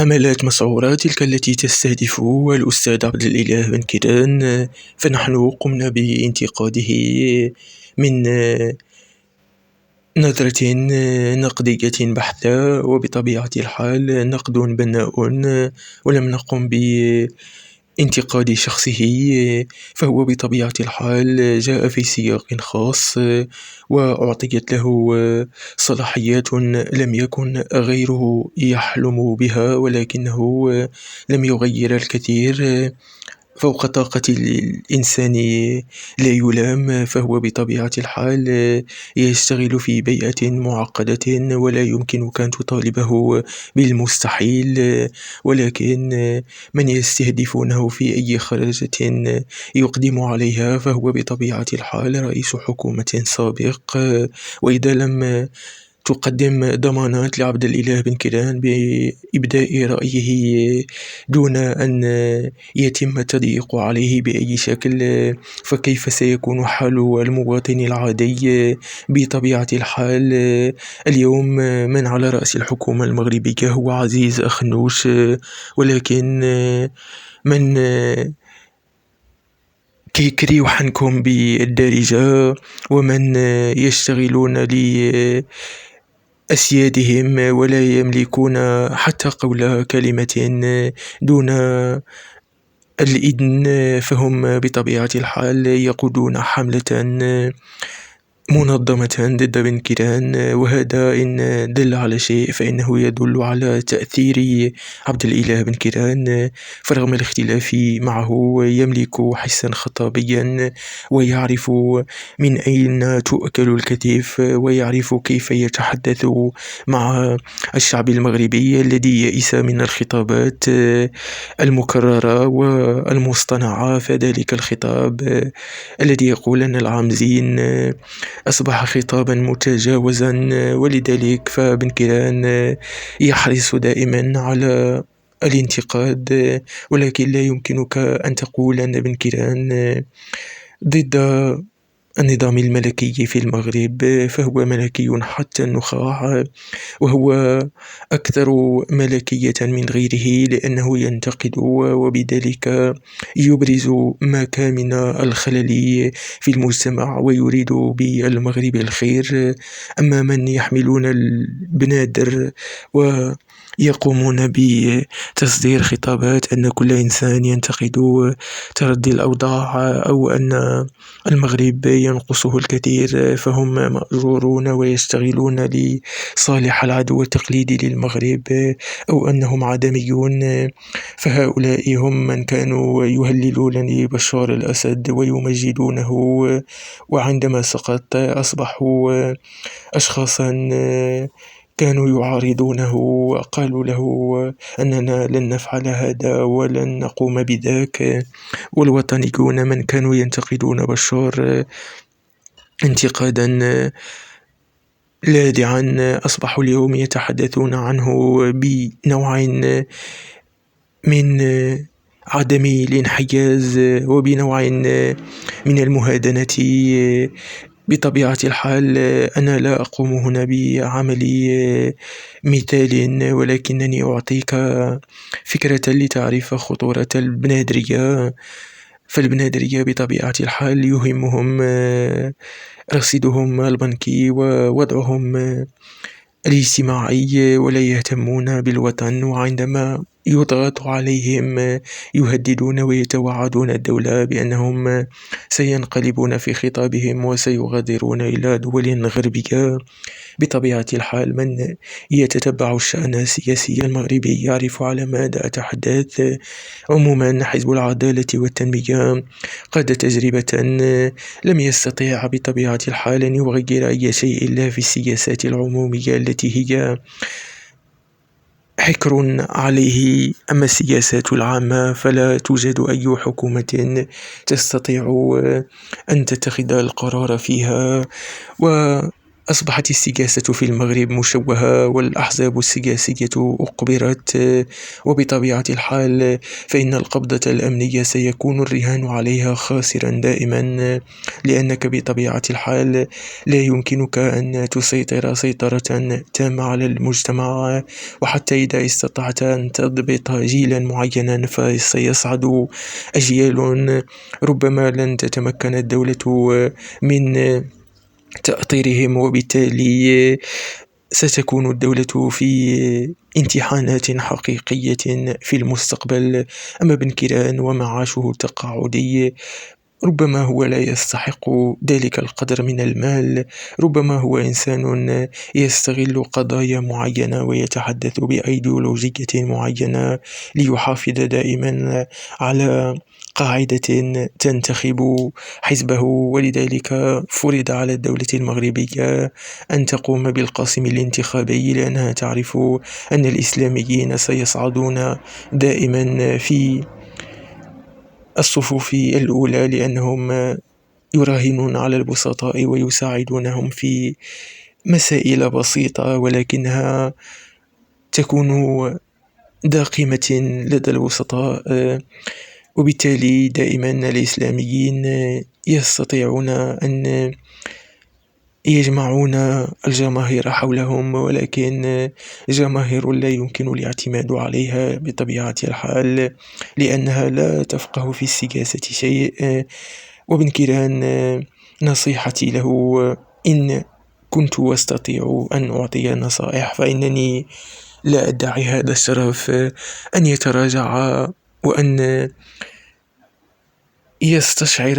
حملات مسعورة تلك التي تستهدف الأستاذ عبد الإله بن كيران، فنحن قمنا بانتقاده من نظرة نقدية بحتة، وبطبيعة الحال نقد بناء، ولم نقم بانتقاد شخصه. فهو بطبيعة الحال جاء في سياق خاص، وأعطيت له صلاحيات لم يكن غيره يحلم بها، ولكنه لم يغير الكثير. فوق طاقة الإنسان لا يلام، فهو بطبيعة الحال يشتغل في بيئة معقدة، ولا يمكنك أن تطالبه بالمستحيل. ولكن من يستهدفونه في أي خرجة يقدم عليها، فهو بطبيعة الحال رئيس حكومة سابق. وإذا لم تقدم ضمانات لعبد الإله بن كيران بإبداء رأيه دون أن يتم التضييق عليه بأي شكل، فكيف سيكون حال المواطن العادي؟ بطبيعة الحال اليوم من على رأس الحكومة المغربية هو عزيز أخنوش، ولكن من كيكريو حنكم بالدارجة، ومن يشتغلون أسيادهم ولا يملكون حتى قول كلمة دون الإذن، فهم بطبيعة الحال يقودون حملة منظمة ضد بن كيران. وهذا إن دل على شيء فإنه يدل على تأثير عبد الإله بن كيران، فرغم الاختلاف معه يملك حسا خطابيا، ويعرف من أين تؤكل الكتف، ويعرف كيف يتحدث مع الشعب المغربي الذي يئس من الخطابات المكررة والمصطنعة. فذلك الخطاب الذي يقول أن العامزين أصبح خطابا متجاوزا، ولذلك فبن كيران يحرص دائما على الانتقاد. ولكن لا يمكنك أن تقول أن بن كيران ضد النظام الملكي في المغرب، فهو ملكي حتى النخاع، وهو أكثر ملكية من غيره لأنه ينتقد، وبذلك يبرز ما كان من الخلل في المجتمع ويريد بالمغرب الخير. أما من يحملون البنادر ويقومون بتصدير خطابات أن كل إنسان ينتقد تردي الأوضاع أو أن المغرب ينقصه الكثير، فهم مأجورون ويشتغلون لصالح العدو التقليدي للمغرب، أو أنهم عدميون. فهؤلاء هم من كانوا يهللون لبشار الأسد ويمجدونه، وعندما سقط أصبحوا أشخاصا كانوا يعارضونه وقالوا له أننا لن نفعل هذا ولن نقوم بذاك. والوطنيون من كانوا ينتقدون بشار انتقادا لاذعا أصبحوا اليوم يتحدثون عنه بنوع من عدم الانحياز وبنوع من المهادنة. بطبيعة الحال أنا لا أقوم هنا بعمل مثال، ولكنني أعطيك فكرة لتعرف خطورة البنادرية. فالبنادرية بطبيعة الحال يهمهم رصيدهم البنكي ووضعهم الاجتماعي، ولا يهتمون بالوطن، وعندما يضغط عليهم يهددون ويتوعدون الدولة بأنهم سينقلبون في خطابهم وسيغادرون إلى دول غربية. بطبيعة الحال من يتتبع الشأن السياسي المغربي يعرف على ماذا أتحدث. عموما حزب العدالة والتنمية قاد تجربة لم يستطيع بطبيعة الحال أن يغير أي شيء إلا في السياسات العمومية التي هي حكر عليه. أما السياسات العامة فلا توجد أي حكومة تستطيع أن تتخذ القرار فيها. أصبحت السياسة في المغرب مشوهة، والأحزاب السياسية أقبرت، وبطبيعة الحال فإن القبضة الأمنية سيكون الرهان عليها خاسرا دائما، لأنك بطبيعة الحال لا يمكنك أن تسيطر سيطرة تامة على المجتمع. وحتى إذا استطعت أن تضبط جيلا معينا فسيصعد أجيال ربما لن تتمكن الدولة من تأطيرهم، وبالتالي ستكون الدولة في امتحانات حقيقية في المستقبل. أما بن كيران ومعاشه التقاعدي، ربما هو لا يستحق ذلك القدر من المال، ربما هو إنسان يستغل قضايا معينة ويتحدث بأيديولوجية معينة ليحافظ دائما على قاعدة تنتخب حزبه. ولذلك فرض على الدولة المغربية أن تقوم بالقاسم الانتخابي، لأنها تعرف أن الإسلاميين سيصعدون دائما في الصفوف الأولى، لأنهم يراهنون على البسطاء ويساعدونهم في مسائل بسيطة ولكنها تكون ذا قيمة لدى البسطاء. وبالتالي دائما الإسلاميين يستطيعون أن يجمعون الجماهير حولهم، ولكن جماهير لا يمكن الاعتماد عليها بطبيعة الحال، لأنها لا تفقه في السياسة شيء. وابن كيران نصيحتي له، إن كنت أستطيع أن أعطي نصائح فإنني لا أدعي هذا الشرف، أن يتراجع وأن يستشعر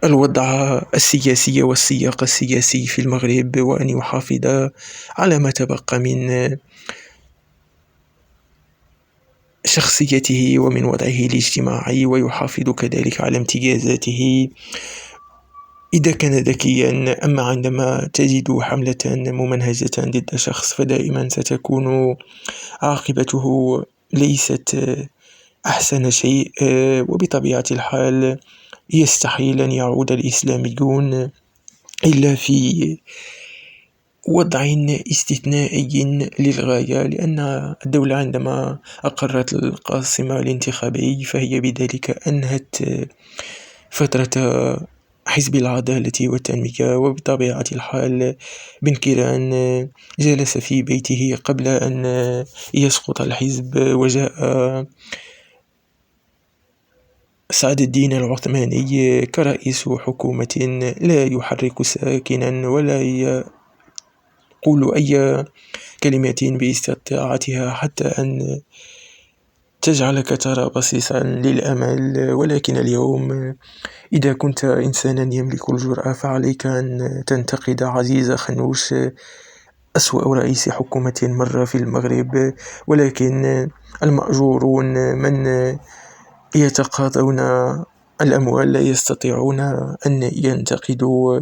الوضع السياسي والسياق السياسي في المغرب، وأن يحافظ على ما تبقى من شخصيته ومن وضعه الاجتماعي، ويحافظ كذلك على امتيازاته إذا كان ذكيا. أما عندما تجد حملة ممنهجة ضد شخص فدائما ستكون عاقبته ليست أحسن شيء. وبطبيعة الحال يستحيل أن يعود الإسلاميون إلا في وضع استثنائي للغاية، لأن الدولة عندما أقرت القاسم الانتخابي فهي بذلك أنهت فترة حزب العدالة والتنمية. وبطبيعة الحال بن كيران جلس في بيته قبل أن يسقط الحزب، وجاء سعد الدين العثماني كرئيس حكومة لا يحرك ساكنا ولا يقول أي كلمة باستطاعتها حتى أن تجعلك ترى بصيصا للأمل. ولكن اليوم إذا كنت إنسانا يملك الجرأة فعليك أن تنتقد عزيز خنوش، أسوأ رئيس حكومة مر في المغرب. ولكن المأجورون من يتقاضون الأموال لا يستطيعون أن ينتقدوا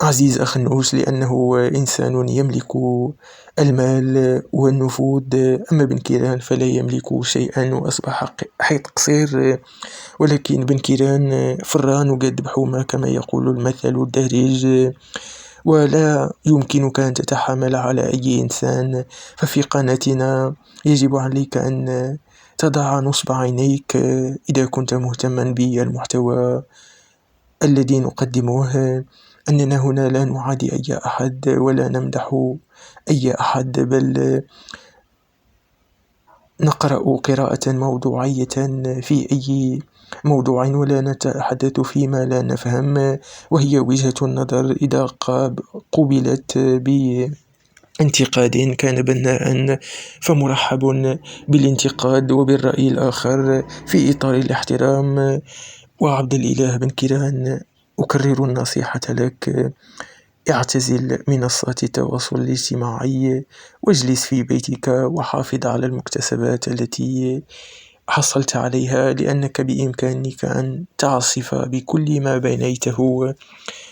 عزيز أخنوش، لأنه إنسان يملك المال والنفوذ. أما بن كيران فلا يملك شيئا وأصبح حيط قصير. ولكن بن كيران فران قد بحومة كما يقول المثل الدارج، ولا يمكنك أن تتحامل على أي إنسان. ففي قناتنا يجب عليك أن تضع نصب عينيك إذا كنت مهتما بالمحتوى الذي نقدمه، أننا هنا لا نعادي أي أحد ولا نمدح أي أحد، بل نقرأ قراءة موضوعية في أي موضوع ولا نتحدث فيما لا نفهم، وهي وجهة النظر إذا قُبلت بانتقاد كان بناء فمرحب بالانتقاد وبالرأي الآخر في إطار الاحترام. وعبد الإله بن كيران، أكرر النصيحة لك، اعتزل منصات التواصل الاجتماعي واجلس في بيتك وحافظ على المكتسبات التي حصلت عليها، لأنك بإمكانك أن تعصف بكل ما بنيته.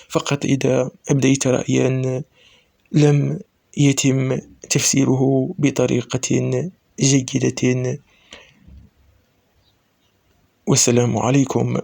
فقط إذا أبديت رأيا لم يتم تفسيره بطريقة جيدة. والسلام عليكم.